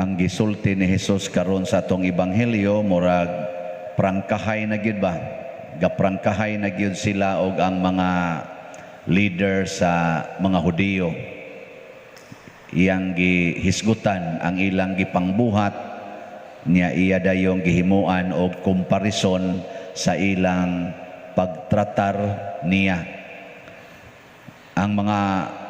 ang gisulti ni Hesus karon sa atong ebanghelyo murag prangkahay na gyud ba, gaprangkahay na gyud sila og ang mga leader sa mga Hudiyo. Iyang gihisgutan ang ilang gipangbuhat niya, iya dayong gihimuan og komparison sa ilang pagtratar niya. Ang mga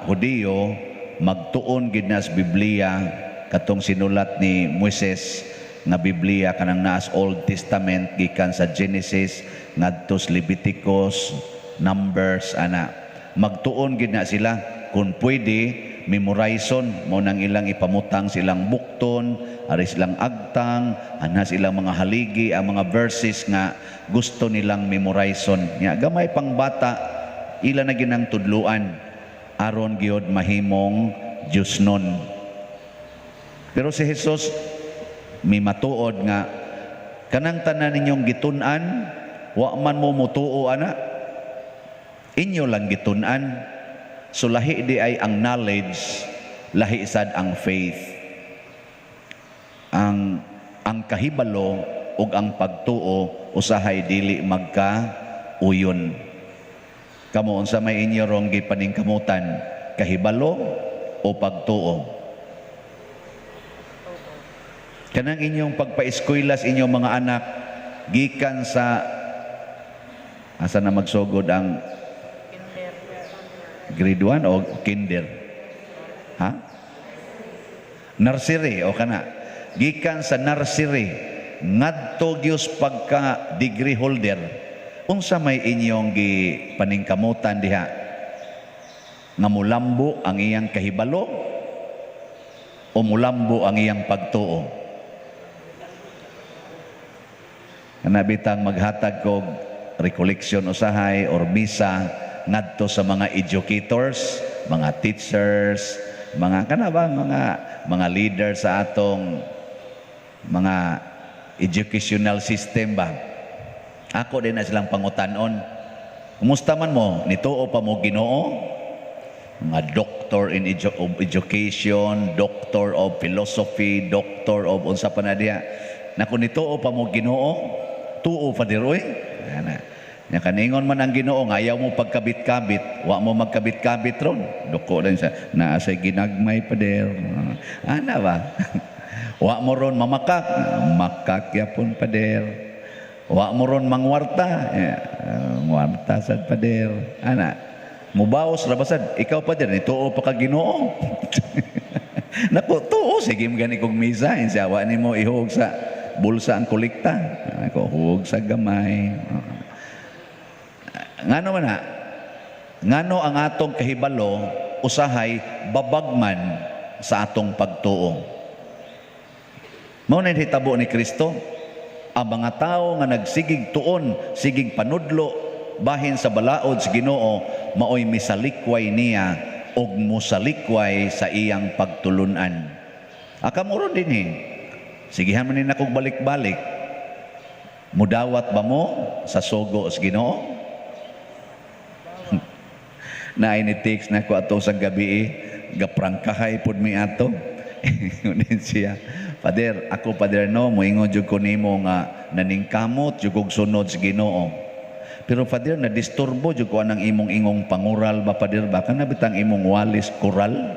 Hudiyo magtuon gid na sa Biblia katong sinulat ni Moises nga Biblia kanang naas Old Testament gikan sa Genesis ngadto sa Leviticus, Numbers ana. Magtuon gid na sila kung pwede memorizon mo nang ilang ipamutang silang bukton, ari silang agtang, ana silang mga haligi ang mga verses nga gusto nilang memorizon. Nya gamay pang bata ila na ginang tudluan aron gyud mahimong Dios nun. Pero si Jesus may matuod nga kanang tanan ninyong gitun-an wa man mo mutuo ana, inyo lang gitun-an. So lahi di ay ang knowledge, lahi sad ang faith. Ang kahibalo ug ang pagtuo usahay dili magka-uyon. Kamo unsa may inyo rong gipaningkamutan, kahibalo o pagtuo? Kanang inyong pagpa-eskwela sa inyong mga anak gikan sa asa na magsugod ang grade 1 o kinder? Ha? Nursery o kana? Gikan sa nursery ngadto gyud pagka degree holder. Unsa may inyong gipaningkamutan diha? Nga mulambo ang iyang kahibalo o mulambo ang iyang pagtuo? Kanabitang maghatag kog recollection usahay or misa ngadto sa mga educators, mga teachers, mga mga leaders sa atong mga educational system ba. Ako din na silang pangutan-on. Kumusta man mo? Nituo pa mo Ginoo? Mga doctor in education, doctor of philosophy, doctor of unsa pa na diha. Na kung nituo pa mo Ginoo, tuo pa diroy. Ana. Nya kaningon man ang Ginoo nga ayaw mo pagkabit-kabit, wa mo magkabit-kabit ron. Duko din sa naa say ginagmay pa der. Ana ba? Wa mo ron mamakak, makak yapon pa der. Wa mo ron mangwarta, ngwarta sad pa der. Ana. Mubaos ra basad, ikaw pa der nituo pa ka Ginoo. Nako tuo sige gani kog misa insa wa nimo ihog sa bulsa ang kolekta. Ako huwag sa gamay. Ngano man na? Ngano ang atong kahibalo usahay babagman sa atong pagtuo. Mao na hitabo ni Kristo. Ang mga tao nga nagsigig tuon, sigig panudlo bahin sa balaod sa Ginoo, maoy misalikway niya og musalikway sa iyang pagtulunan. Akamuron din sigihan man ni nakog balik-balik. Mudawat ba mo sa sugo sa Ginoo? Na ini text na ko ato sa gabi gaprangkahay pud mi ato. Unin siya, Pader, ako Pader no, moingon jud ko nimo nga naningkamot jud kog sunod sa Ginoo. Pero Pader na disturbo jud ko anang imong ingong pangural ba Pader ba kana bitang imong walis koral.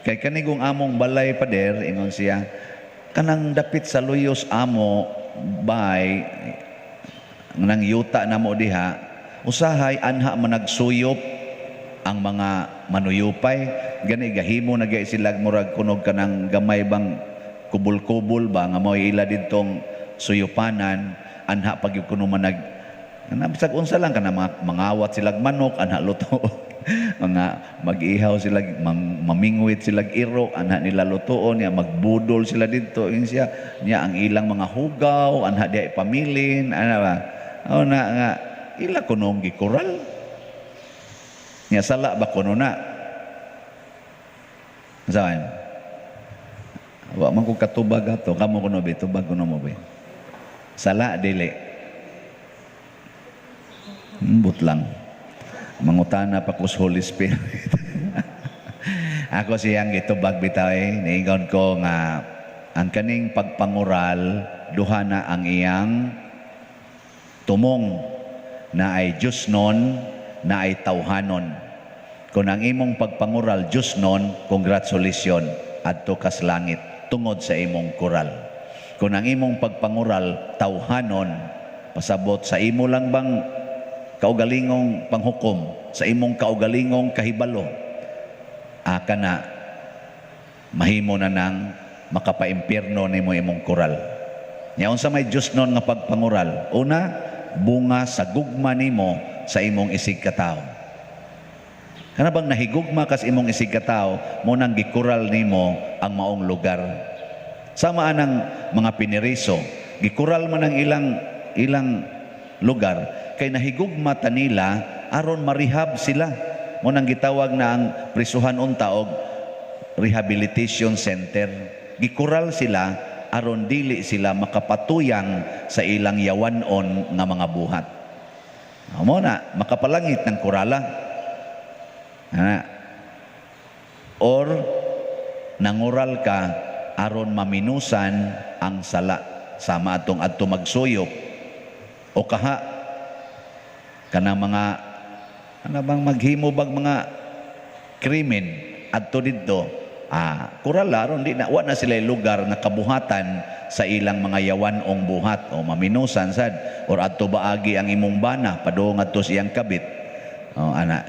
Kay kanigong among balay Pader ingon siya, kanang dapit sa luyos amo bay nang yuta namo diha usahay anha managsuyop ang mga manuyupay gani gahimo na gay sila murag kunog kanang gamay bang kubul-kubul ba nga mao ila didtong suyupanan anha pag kuno manag bisag unsa lang kana mangawat sila manok anha luto mga mag-ihaw sila mamingwit sila iro anha nila lutoon niya magbudol sila didto siya niya ang ilang mga hugaw anha diay pamilin ana ba o na nga ila kunong gikural niya sala ba kuno na saan wa man ko katubag ato kamo kuno ba tubag kuno mo ba sala dili but lang mangutana pa ko sa Holy Spirit. Ako siyang gitubag bitaw niingon ko nga ang kaning pagpangural duha na ang iyang tumong, na ay Diosnon, na ay tawhanon. Kung ang imong pagpangural Diosnon, congratulations, adto kas langit tungod sa imong kural. Kung ang imong pagpangural tawhanon, pasabot sa imo lang bang kaugalingong panghukom, sa imong kaugalingong kahibalo, aka na mahimo na nang makapaimpierno nimo imong kural. Nya unsa may Diosnon nga pagpangural? Una, bunga sa gugma nimo sa imong isig katawo. Kana bang nahigugma kas imong isig katawo, mo nang gikural nimo ang maong lugar. Sama anang mga piniriso, gikural man ang ilang lugar kay nahigugma ta nila aron marehab sila. Mo nang gitawag na ang prisuhan unta og rehabilitation center. Gikural sila aron dili sila makapatuyang sa ilang yawanon nga mga buhat. Amo na makapalangit ng kurala. Or nangural ka aron maminusan ang sala, sama atong adto magsuyop o kaha kana mga bang maghimo bag mga krimen adto didto. Kural aron di na wa na sila lugar nga kabuhatan sa ilang mga yawanong buhat o maminusan sad, or adto baagi ang imong bana padung adto siyang kabit.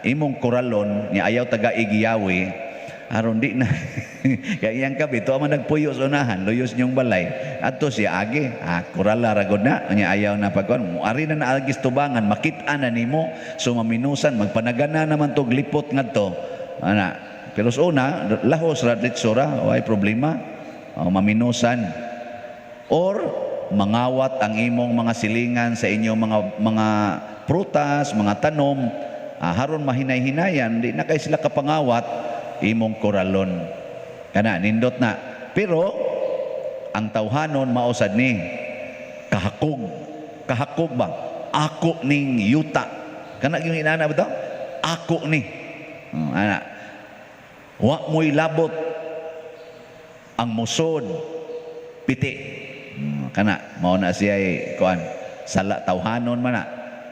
Imong kuralon ni ayaw taga igiyawi aron di na kay iyang kabit to man nagpuyo sa unahan, luyos niyong balay adto siya agi. Kurala ra gud na nya ayaw na pagkuan mo ari na naagis tubangan, makit-an na nimo, so maminusan magpanagana naman tog lipot ngadto pero sa una, lahos raditsura, way problema, maminusan. Or, mangawat ang imong mga silingan sa inyong mga prutas, mga tanom, haron mahinay-hinayan, di na kayo sila kapangawat, imong koralon. Kana, nindot na. Pero, ang tawhanon, mausad ni, kahakog. Kahakog ba? Ako ning yuta. Kana, yung inana ba ito? Ako ni. Wa mo'y labot ang musod piti. Kana mao na siya kuan sala tawhanon man na.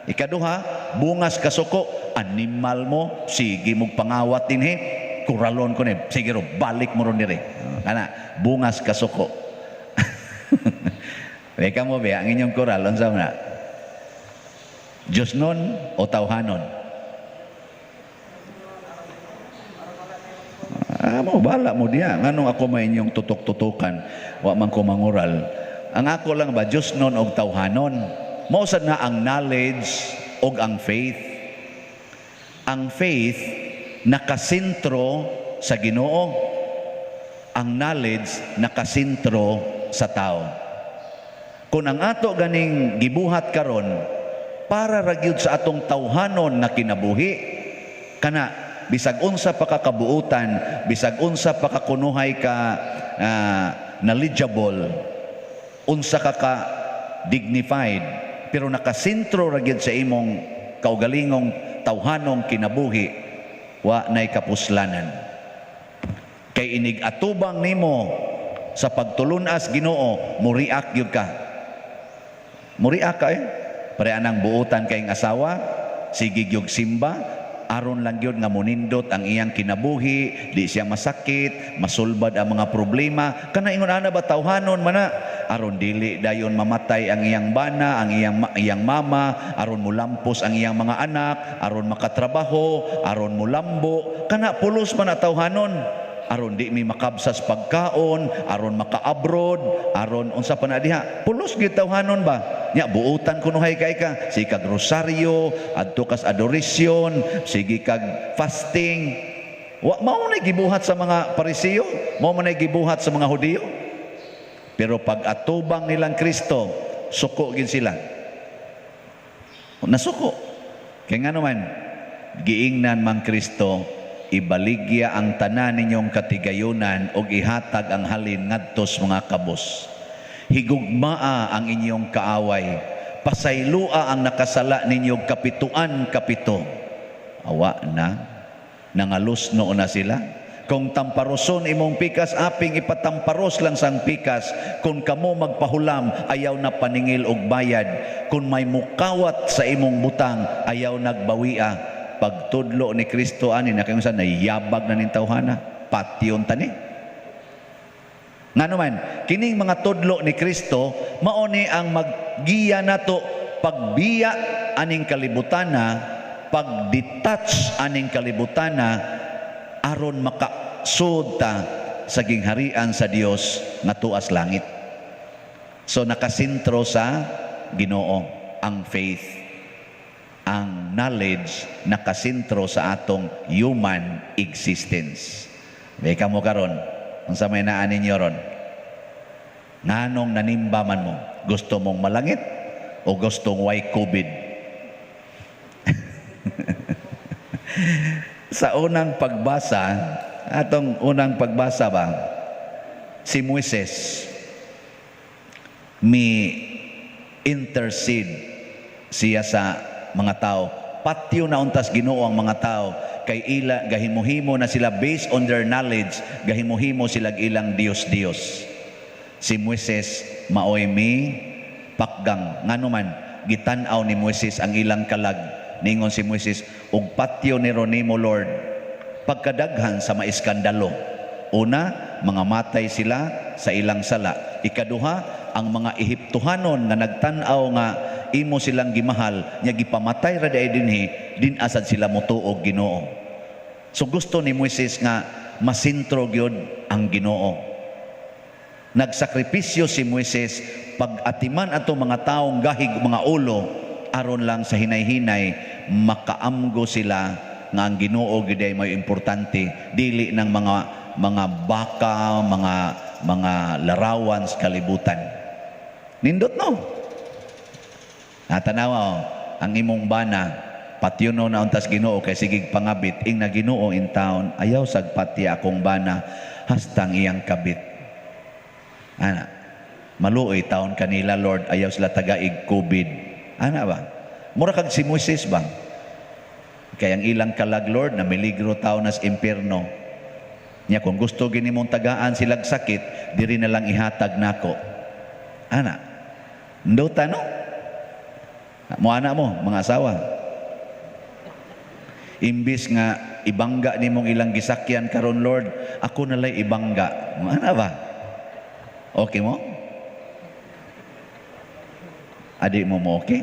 Ikaduha, bungas kasuko, animal mo sige mong pangawat dinhi, kuralon ko ni sige ro balik mo ron diri. Kana bungas kasuko. Reka mo ba ang inyong kuralon sa na Diosnon o tawhanon? Mo bala mo diya nganong ako may inyong tutok-tutukan, wa man ko mangural. Ang ako lang ba Diosnon og tawhanon? Mao sad na ang knowledge og ang faith. Ang faith nakasentro sa Ginoo, ang knowledge nakasentro sa tao. Kung ang ato ganing gibuhat karon para ra gyud sa atong tawhanon nga kinabuhi, kana bisag unsa pa ka kabuutan, bisag unsa pa ka kunuhay ka knowledgeable, unsa ka dignified, pero nakasentro ra gyud sa imong kaugalingong tawhanong kinabuhi, wa nay kapuslanan. Kay inig atubang nimo sa pagtulunas Ginoo, muriak gyud ka. Muriak ka Pare anang buutan kay asawa, sige gyud simba, aron lang yun nga munindot ang iyang kinabuhi, di siya masakit, masulbad ang mga problema. Kana ingon ana ba tawhanon man na, aron dili dayon mamatay ang iyang bana, ang iyang mama, aron mulampos ang iyang mga anak, aron makatrabaho, aron mulambo. Kana pulos man na tawhanon. Aron di mi makabsas pagkaon, aron maka-abroad, aron unsa pa na diha. Pulos gyud tawhanon ba? Nya buutan kunuhay kay ka, sige kag rosaryo, adto kas adoration, sige kag fasting. Wa mao na gibuhat sa mga Parisiyo, mao man gibuhat sa mga Hudiyo. Pero pag atubang nilang Kristo, suko gid sila. Nasuko. Kay ngano man giingnan man Kristo, ibaligya ang tanan ninyong katigayunan o ihatag ang halin ngadtos mga kabos. Higugmaa ang inyong kaaway, pasaylua ang nakasala ninyong kapituan kapito. Awa na, nangalusno na sila, Kung tamparoson imong pikas, aping ipatamparos lang sang pikas. Kung kamo magpahulam, ayaw na paningil og bayad. Kung may mukawat sa imong butang, ayaw nagbawia. Pagtudlo ni Kristo ani na kayo sa nayabag na ning tawhana, patyon tani. Nga naman, kining mga tudlo ni Kristo, mauni ang maggiya nato pagbiya aning kalibutana, pag-detach aning kalibutana, aron makasud ta sa gingharian sa Dios nga tuas langit. So nakasentro sa Ginoo ang faith, ang knowledge nakasentro sa atong human existence. May kamo karon unsa may naa ninyo ron? Nganong nanimba man mo? Gusto mong malangit o gustong way COVID? Sa unang pagbasa, atong unang pagbasa ba, si Moises intercede siya sa mga tao. Patyo na untas Ginoo ang mga tao kay ila gahimuhimo na sila based on their knowledge, gahimuhimo sila ilang Dios. Si Moises maoy pakgang nganuman gitan-aw ni Moises ang ilang kalag. Ningon si Moises, og patyo ni Ronimo Lord, pagkadaghan sa maiskandalo. Una, mga matay sila sa ilang sala. Ikaduha, ang mga Ehiptohanon nga nagtan-aw nga imo silang gimahal, nya gipamatay ra day dinhi, din asad sila motuog Ginoo. So gusto ni Moises nga masintro gyud ang Ginoo. Nagsakripisyo si Moises pag-atiman ato mga taong gahig mga ulo, aron lang sa hinay-hinay makaamgo sila nga ang Ginoo giday may importante, dili ng mga baka, mga larawan sa kalibutan. Nindot no. Tanawa ang imong bana patyono na untas Ginoo kay sigig pangabit ing na Ginoo in town, ayaw sagpati akong bana hastang iyang kabit. Ana maluoy taon kanila Lord, ayaw sila tagaig COVID. Ana ba? Mura kag si Moises ba? Kaya ang ilang kalag Lord na miligro tao nas impierno. Nya kung gusto gini mong tagaan silag sakit, diri na lang ihatag nako. Ana. Ndota no? Mo ana mo mga asawa. Imbis nga ibangga nimong ilang gisakyan karon Lord, ako nalay ibangga. Ana ba? Okay mo? Adik mo okay?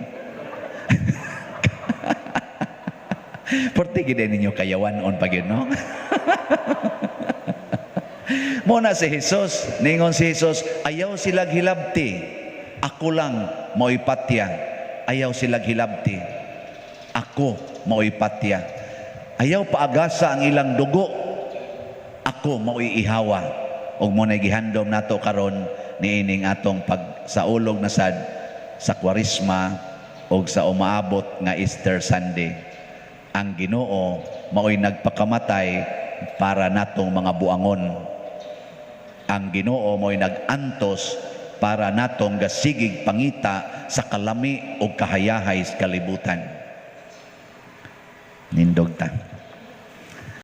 Porti gid ninyo kayawanon pag yun, no? Muna si Jesus, ningon si Jesus, ayaw silag hilabti, ako lang moipatya. Ayaw silag hilabti, ako moipatya. Ayaw paagasa ang ilang dugo, ako moiihawa. Og mo na gihandom nato karon niining atong pagsaulog na sad sa Kwaresma o sa umaabot nga Easter Sunday. Ang Ginoo mao'y nagpakamatay para natong mga buangon. Ang Ginoo mao'y nagantos para natong gasigig pangita sa kalami o kahayahay sa kalibutan. Nindog ta.